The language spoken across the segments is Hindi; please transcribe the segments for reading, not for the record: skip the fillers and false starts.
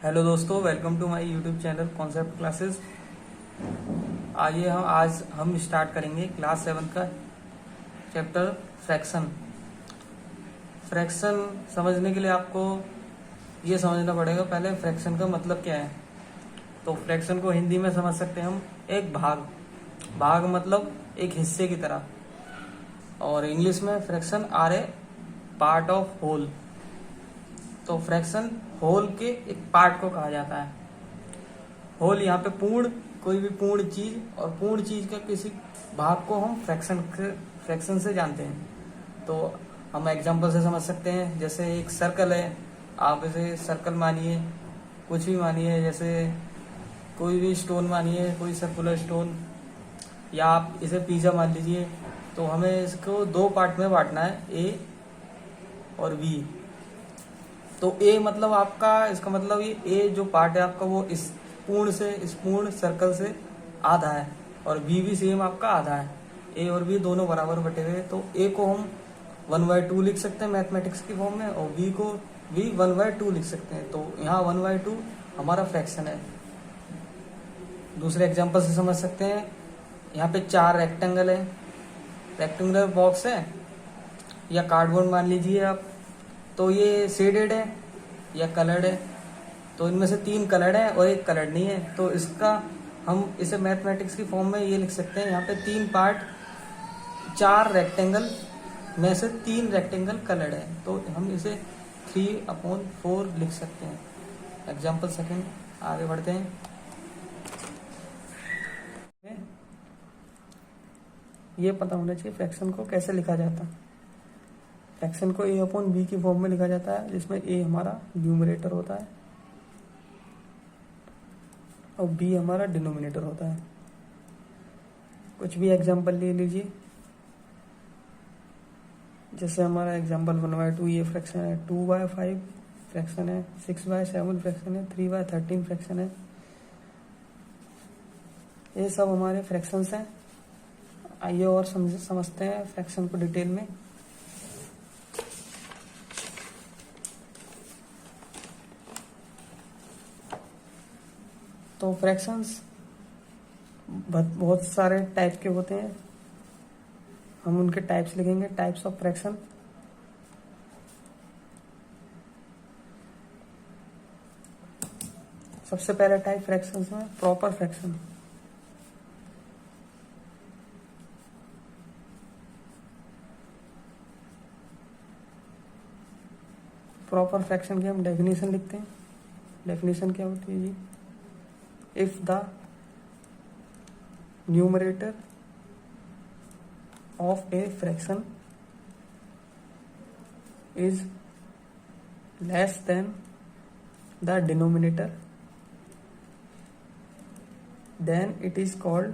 हेलो दोस्तों, welcome to my YouTube channel concept classes. आइए आज हम स्टार्ट करेंगे क्लास 7 का चैप्टर फ्रैक्शन। फ्रैक्शन समझने के लिए आपको ये समझना पड़ेगा पहले फ्रैक्शन का मतलब क्या है। तो फ्रैक्शन को हिंदी में समझ सकते हैं हम एक भाग। भाग मतलब एक हिस्से की तरह, और इंग्लिश में fraction are a part of whole. तो फ्रैक्शन होल के एक पार्ट को कहा जाता है। होल यहाँ पे पूर्ण, कोई भी पूर्ण चीज, और पूर्ण चीज का किसी भाग को हम फ्रैक्शन से जानते हैं। तो हम एग्जांपल से समझ सकते हैं, जैसे एक सर्कल है, आप इसे सर्कल मानिए, कुछ भी मानिए, जैसे कोई भी स्टोन मानिए, कोई सर्कुलर स्टोन, या आप इसे पिज्जा मान लीजिए। तो हमें इसको दो पार्ट में बांटना है, ए और बी। तो ए मतलब आपका, इसका मतलब ये ए जो पार्ट है आपका वो इस पूर्ण सर्कल से आधा है, और बी भी सेम आपका आधा है। ए और बी दोनों बराबर बटे हुए हैं। तो ए को हम 1/2 लिख सकते हैं मैथमेटिक्स की फॉर्म में, और बी को भी 1/2 लिख सकते हैं। तो यहाँ 1/2 हमारा फ्रैक्शन है। दूसरे एग्जाम्पल से समझ सकते हैं, यहाँ पे 4 रेक्टेंगल है, रेक्टेंगुलर बॉक्स है, या कार्डबोर्ड मान लीजिए आप। तो ये शेडेड है या कलर्ड है। तो इनमें से 3 कलर्ड है और एक कलर्ड नहीं है। तो इसका हम इसे मैथमेटिक्स की फॉर्म में ये लिख सकते हैं, यहाँ पे 3 पार्ट, 4 रेक्टेंगल में से 3 रेक्टेंगल कलर्ड है। तो हम इसे 3/4 लिख सकते हैं। एग्जाम्पल सेकंड, आगे बढ़ते हैं। ये पता होना चाहिए फ्रैक्शन को कैसे लिखा जाता है। फ्रैक्शन को A/B की फॉर्म में लिखा जाता है, जिसमें A हमारा न्यूमरेटर होता है और B हमारा डिनोमिनेटर होता है। कुछ भी एग्जाम्पल ले लीजिए, जैसे हमारा एग्जाम्पल 1/2 ये फ्रैक्शन है, 2/5 फ्रैक्शन है, 6/7 फ्रैक्शन है, 3/13 फ्रैक्शन है। ये सब हमारे फ्रैक्शंस हैं। आइए और समझते हैं फ्रैक्शन को डिटेल में। तो फ्रैक्शंस बहुत सारे टाइप के होते हैं। हम उनके टाइप्स लिखेंगे, टाइप्स ऑफ फ्रैक्शन। सबसे पहले टाइप फ्रैक्शंस में प्रॉपर फ्रैक्शन। प्रॉपर फ्रैक्शन की हम डेफिनेशन लिखते हैं। डेफिनेशन क्या होती है जी? If the numerator of a fraction is less than the denominator, then it is called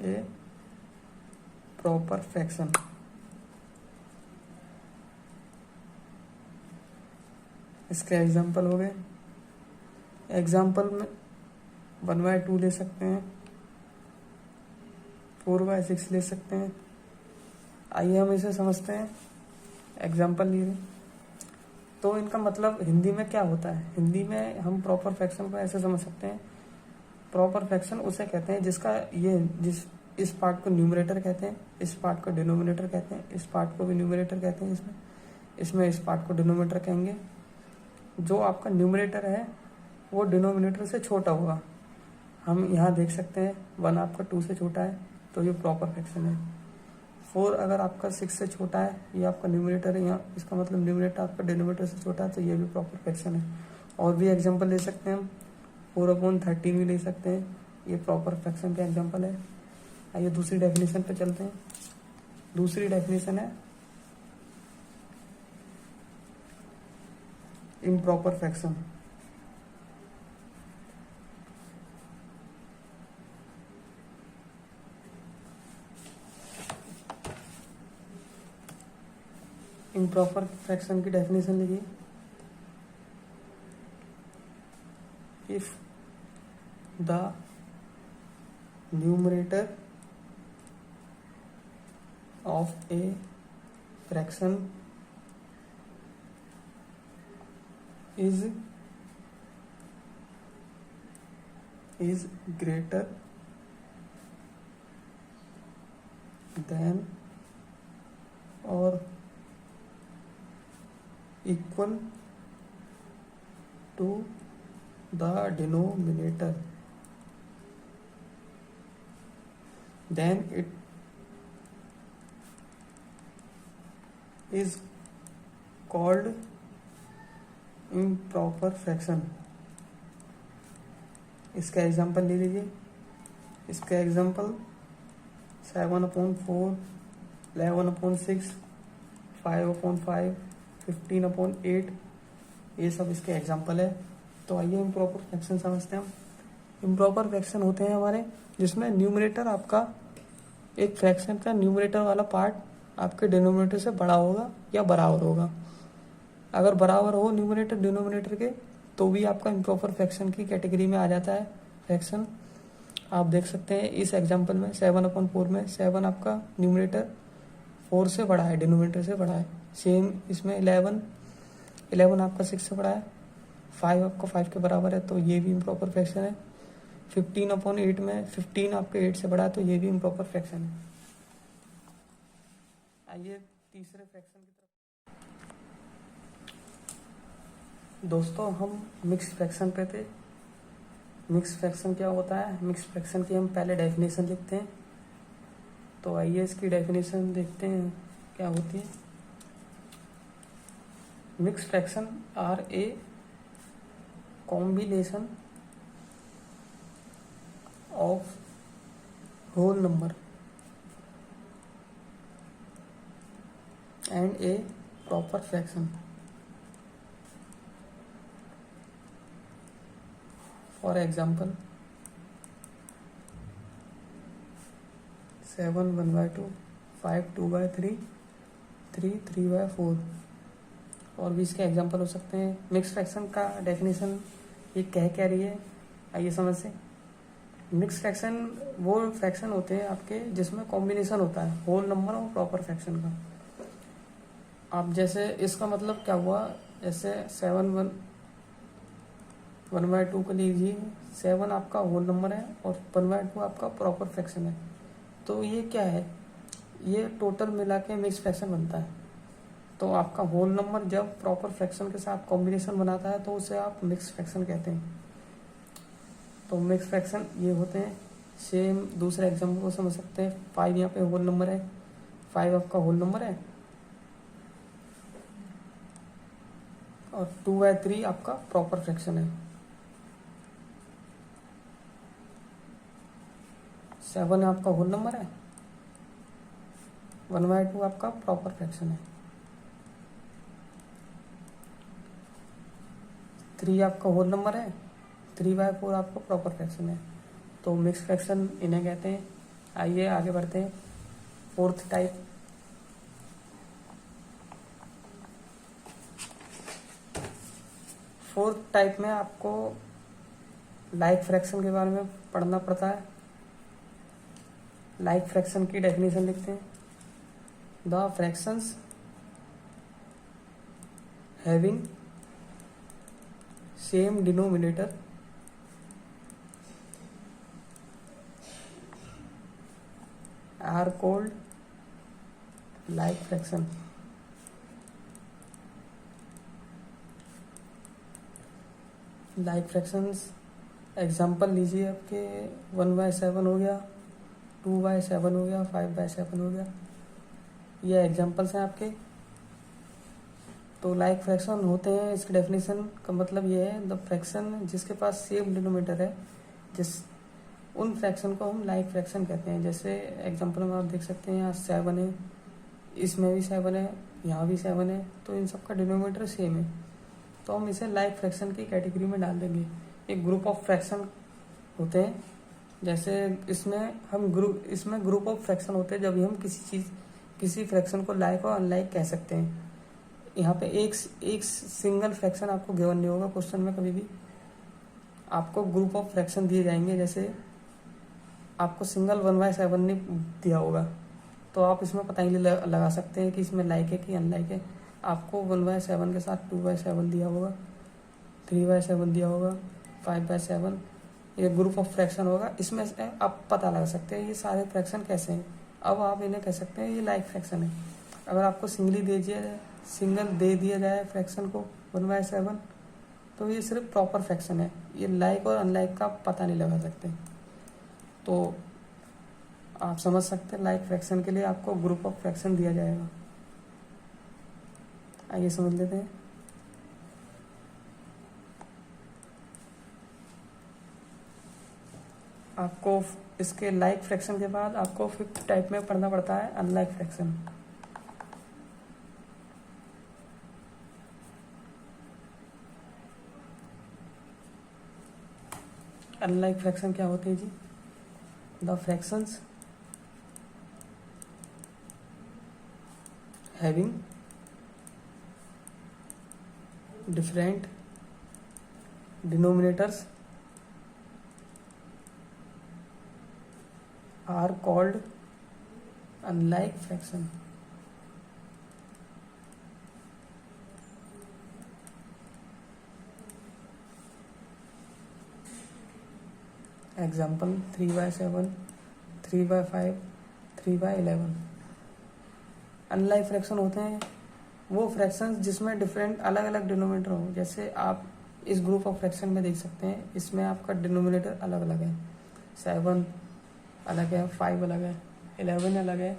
a proper fraction. इसके एग्जाम्पल हो गए। एग्जाम्पल में 1/2 ले सकते हैं, 4/6 ले सकते हैं। आइए हम इसे समझते हैं। एग्जाम्पल लिए तो इनका मतलब हिंदी में क्या होता है। हिंदी में हम प्रॉपर फ्रैक्शन को ऐसे समझ सकते हैं, प्रॉपर फ्रैक्शन उसे कहते हैं जिसका इस पार्ट को न्यूमरेटर कहते हैं, इस पार्ट को डिनोमिनेटर कहते हैं, इस पार्ट को भी न्यूमरेटर कहते हैं, इसमें इस पार्ट को डिनोमिनेटर कहेंगे। जो आपका न्यूमरेटर है वो डिनोमिनेटर से छोटा होगा। हम यहाँ देख सकते हैं 1 आपका 2 से छोटा है, तो ये प्रॉपर फ्रैक्शन है। 4 अगर आपका 6 से छोटा है, ये आपका न्यूमरेटर है, यहाँ इसका मतलब न्यूमरेटर आपका डिनोमिनेटर से छोटा है, तो ये भी प्रॉपर फ्रैक्शन है। और भी एग्जांपल ले सकते हैं हम, 4/13 भी ले सकते हैं, ये प्रॉपर फ्रैक्शन का एग्जांपल है। आइए दूसरी डेफिनेशन पे चलते हैं। दूसरी डेफिनेशन है इम्प्रॉपर फ्रैक्शन। इम्प्रॉपर फ्रैक्शन की डेफिनेशन लिखिए। If the numerator of a fraction is greater than or equal to the denominator, then it is called improper fraction. इसका एग्जांपल ले लीजिए। इसका एग्जांपल 7/4, 11/6, 5/5, 15/8, ये सब इसके एग्जांपल है। तो आइए इम्प्रॉपर फ्रैक्शन समझते हैं हम। इम्प्रॉपर फ्रैक्शन होते हैं हमारे जिसमें न्यूमरेटर आपका, एक फ्रैक्शन का न्यूमरेटर वाला पार्ट आपके डिनोमिनेटर से बड़ा होगा या बराबर होगा। अगर बराबर हो न्यूमरेटर डिनोमिनेटर के तो भी आपका इम्प्रॉपर फ्रैक्शन की कैटेगरी में आ जाता है फ्रैक्शन। आप देख सकते हैं इस एग्जांपल में 7/4 में 7 आपका न्यूमरेटर 4 से बड़ा है, डिनोमिनेटर से बड़ा है। सेम इसमें 11 आपका 6 से बड़ा है, 5 आपका 5 के बराबर है, तो ये भी इम्प्रॉपर फ्रैक्शन है। 15/8 में 15 आपके 8 से बड़ा है, तो ये भी इम्प्रॉपर फ्रैक्शन है। आइए तीसरे फ्रैक्शन की तरफ। दोस्तों हम मिक्स फ्रैक्शन पे थे। मिक्स फ्रैक्शन क्या होता है? मिक्स फ्रैक्शन की हम पहले डेफिनेशन लिखते हैं। तो आइए इसकी डेफिनेशन देखते हैं क्या होती है। Mix fraction are a combination of whole number and a proper fraction. For example, 7 1/2, 5 2/3, 3 3/4 और भी इसके एग्जाम्पल हो सकते हैं। मिक्स फ्रैक्शन का डेफिनेशन ये कह क्या रही है, आइए समझ से। मिक्स फ्रैक्शन वो फ्रैक्शन होते हैं आपके जिसमें कॉम्बिनेशन होता है होल नंबर और प्रॉपर फ्रैक्शन का। आप जैसे इसका मतलब क्या हुआ, जैसे 1/2 को लीजिए। 7 आपका होल नंबर है और 1/2 आपका प्रॉपर फ्रैक्शन है। तो ये क्या है, ये टोटल मिला के मिक्स फ्रैक्शन बनता है। तो आपका होल नंबर जब प्रॉपर फ्रैक्शन के साथ कॉम्बिनेशन बनाता है तो उसे आप मिक्स फ्रैक्शन कहते हैं। तो मिक्स फ्रैक्शन ये होते हैं। सेम दूसरे एग्जाम्पल को समझ सकते हैं। 5 यहाँ पे होल नंबर है, 5 आपका होल नंबर है और 2/3 आपका प्रॉपर फ्रैक्शन है। 7 आपका होल नंबर है, 1/2 आपका प्रॉपर फ्रैक्शन है, 3 आपका होल नंबर है, 3/4 आपका प्रॉपर फ्रैक्शन है। तो मिक्स फ्रैक्शन इन्हें कहते हैं। आइए आगे बढ़ते हैं। फोर्थ टाइप, में आपको लाइक फ्रैक्शन के बारे में पढ़ना पड़ता है। लाइक फ्रैक्शन की डेफिनेशन लिखते हैं। The fractions having same denominator are called like fraction. Like fractions example लीजिए। आपके 1/7 हो गया, 2/7 हो गया, 5/7 हो गया, ये एग्जाम्पल्स हैं आपके। तो लाइक फ्रैक्शन होते हैं, इसकी डेफिनेशन का मतलब ये है, द फ्रैक्शन जिसके पास सेम डिनोमिनेटर है, उन फ्रैक्शन को हम लाइक फ्रैक्शन कहते हैं। जैसे एग्जाम्पल में आप देख सकते हैं, यहाँ 7 है, इसमें भी 7 है, यहाँ भी 7 है, तो इन सब का डिनोमिनेटर सेम है, तो हम इसे लाइक फ्रैक्शन की कैटेगरी में डाल देंगे। एक ग्रुप ऑफ फ्रैक्शन होते हैं, जैसे इसमें ग्रुप ऑफ फ्रैक्शन होते हैं जब हम किसी फ्रैक्शन को लाइक और अनलाइक कह सकते हैं। यहाँ पे एक सिंगल फ्रैक्शन आपको गिवन नहीं होगा क्वेश्चन में, कभी भी आपको ग्रुप ऑफ फ्रैक्शन दिए जाएंगे। जैसे आपको सिंगल 1/7 नहीं दिया होगा, तो आप इसमें पता ही नहीं लगा सकते हैं कि इसमें लाइक है कि अनलाइक है। आपको 1/7 के साथ 2/7 दिया होगा, 3/7 दिया होगा, 5/7 ये ग्रुप ऑफ फ्रैक्शन होगा। इसमें से आप पता लगा सकते हैं ये सारे फ्रैक्शन कैसे हैं। अब आप इन्हें कह सकते हैं ये लाइक फ्रैक्शन है। अगर आपको सिंगल दे दिया जाए फ्रैक्शन को 1/7, तो ये सिर्फ प्रॉपर फ्रैक्शन है। ये लाइक और अनलाइक का पता नहीं लगा सकते। तो आप समझ सकते हैं लाइक फ्रैक्शन के लिए आपको ग्रुप ऑफ फ्रैक्शन दिया जाएगा। आइए समझ लेते हैं। आपको इसके लाइक फ्रैक्शन के बाद आपको 5th टाइप में पढ़ना पड़ता है अनलाइक फ्रैक्शन। अनलाइक फ्रैक्शन क्या होते हैं जी? The fractions having different denominators are called unlike fraction. Example 3/7, 3/5, 3/11। Unlike fraction होते हैं वो फ्रैक्शंस जिसमें डिफरेंट अलग अलग डिनोमिनेटर हो। जैसे आप इस ग्रुप ऑफ फ्रैक्शन में देख सकते हैं, इसमें आपका डिनोमिनेटर अलग अलग है। 7 अलग है, 5 अलग है, 11 अलग है।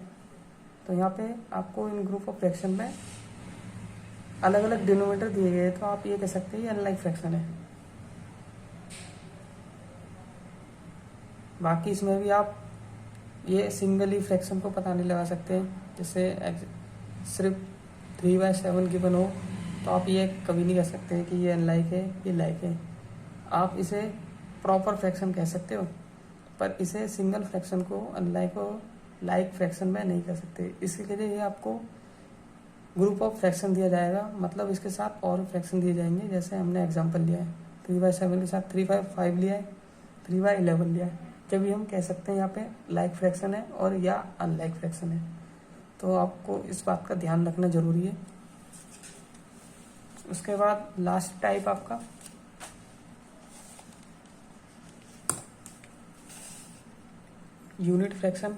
तो यहाँ पे आपको इन ग्रुप ऑफ फ्रैक्शन में अलग अलग डिनोमिनेटर दिए गए, तो आप ये कह सकते हैं ये अनलाइक फ्रैक्शन है। बाकी इसमें भी आप ये सिंगली फ्रैक्शन को पता नहीं लगा सकते। जैसे सिर्फ 3/7 गिवन हो तो आप ये कभी नहीं कह सकते कि ये अनलाइक है, ये लाइक है। आप इसे प्रॉपर फ्रैक्शन कह सकते हो, पर इसे सिंगल फ्रैक्शन को अनलाइक और लाइक फ्रैक्शन में नहीं कर सकते। इसके लिए आपको ग्रुप ऑफ फ्रैक्शन दिया जाएगा, मतलब इसके साथ और फ्रैक्शन दिए जाएंगे। जैसे हमने एग्जांपल लिया है 3/7 के साथ 3/5 लिया है, 3/11 लिया है, जब हम कह सकते हैं यहाँ पे लाइक फ्रैक्शन है और या अनलाइक फ्रैक्शन है। तो आपको इस बात का ध्यान रखना जरूरी है। उसके बाद लास्ट टाइप आपका unit fraction.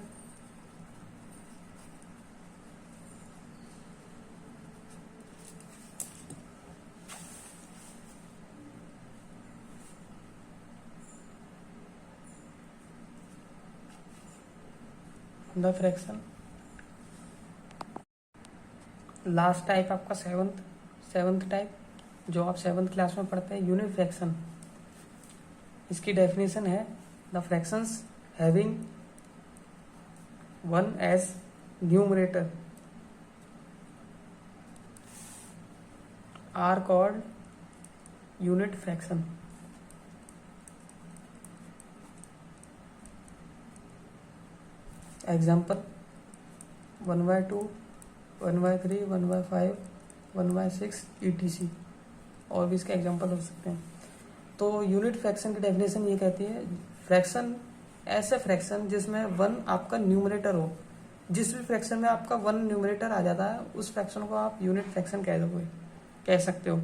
The fraction last type आपका सेवंथ टाइप, जो आप 7th क्लास में पढ़ते हैं, यूनिट फ्रैक्शन। इसकी डेफिनेशन है the fractions having 1 as numerator are called unit fraction. Example 1/2, 1/3, 1/5, 1/6 ETC, और भी इसके एग्जाम्पल हो सकते हैं। तो यूनिट फ्रैक्शन की डेफिनेशन ये कहती है फ्रैक्शन ऐसे फ्रैक्शन जिसमें 1 आपका न्यूमरेटर हो। जिस भी फ्रैक्शन में आपका 1 न्यूमरेटर आ जाता है उस फ्रैक्शन को आप यूनिट फ्रैक्शन कह सकते हो।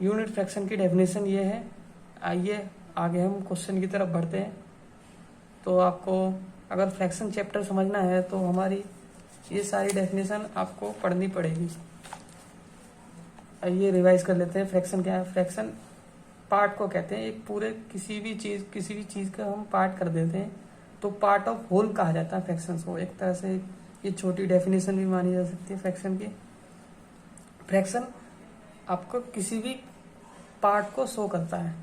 यूनिट फ्रैक्शन की डेफिनेशन ये है। आइए आगे हम क्वेश्चन की तरफ बढ़ते हैं। तो आपको अगर फ्रैक्शन चैप्टर समझना है तो हमारी ये सारी डेफिनेशन आपको पढ़नी पड़ेगी। आइए रिवाइज कर लेते हैं। फ्रैक्शन क्या है? फ्रैक्शन पार्ट को कहते हैं। एक पूरे किसी भी चीज का हम पार्ट कर देते हैं तो पार्ट ऑफ होल कहा जाता है फ्रैक्शन को। एक तरह से ये छोटी डेफिनेशन भी मानी जा सकती है फ्रैक्शन की। फ्रैक्शन आपको किसी भी पार्ट को शो करता है।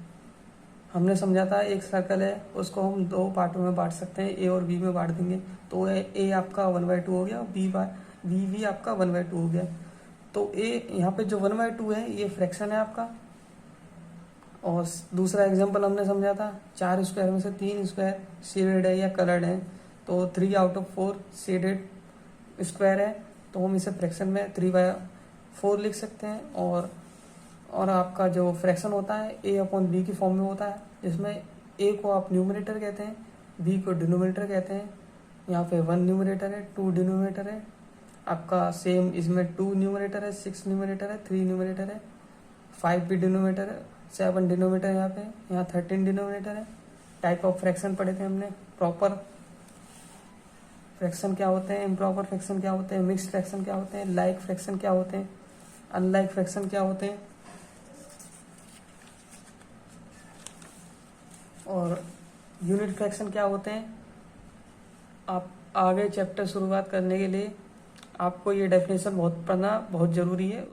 हमने समझा था एक सर्कल है, उसको हम 2 पार्टों में बांट सकते हैं, ए और बी में बांट देंगे तो ए आपका 1/2 हो गया और बी भी आपका 1/2 हो गया। तो ए यहाँ पे जो 1/2 है ये फ्रैक्शन है आपका। और दूसरा एग्जांपल हमने समझा था 4 स्क्वायर में से 3 स्क्वायर शेडेड है या कलर्ड है, तो 3 आउट ऑफ 4 शेडेड स्क्वायर है, तो हम इसे फ्रैक्शन में 3/4 लिख सकते हैं। और आपका जो फ्रैक्शन होता है a/b की फॉर्म में होता है, जिसमें a को आप न्यूमरेटर कहते हैं, b को डिनोमिनेटर कहते हैं, यहाँ पे 1 न्यूमरेटर है, 2 डिनोमिनेटर है। आपका सेम इसमें 2 न्यूमरेटर है, 6 न्यूमरेटर है, 3 न्यूमरेटर है, 5 भी डिनोमिनेटर है, 7 डिनोमिनेटर यहाँ पे, यहाँ 13 डिनोमिनेटर है। टाइप ऑफ फ्रैक्शन पढ़े थे हमने, प्रॉपर फ्रैक्शन क्या होते हैं, इम्प्रॉपर फ्रैक्शन क्या होते हैं, मिक्स फ्रैक्शन क्या होते हैं, लाइक फ्रैक्शन क्या होते हैं, अनलाइक फ्रैक्शन क्या होते हैं, और यूनिट फ्रैक्शन क्या होते हैं। आप आगे चैप्टर शुरुआत करने के लिए आपको ये डेफिनेशन बहुत पढ़ना बहुत ज़रूरी है।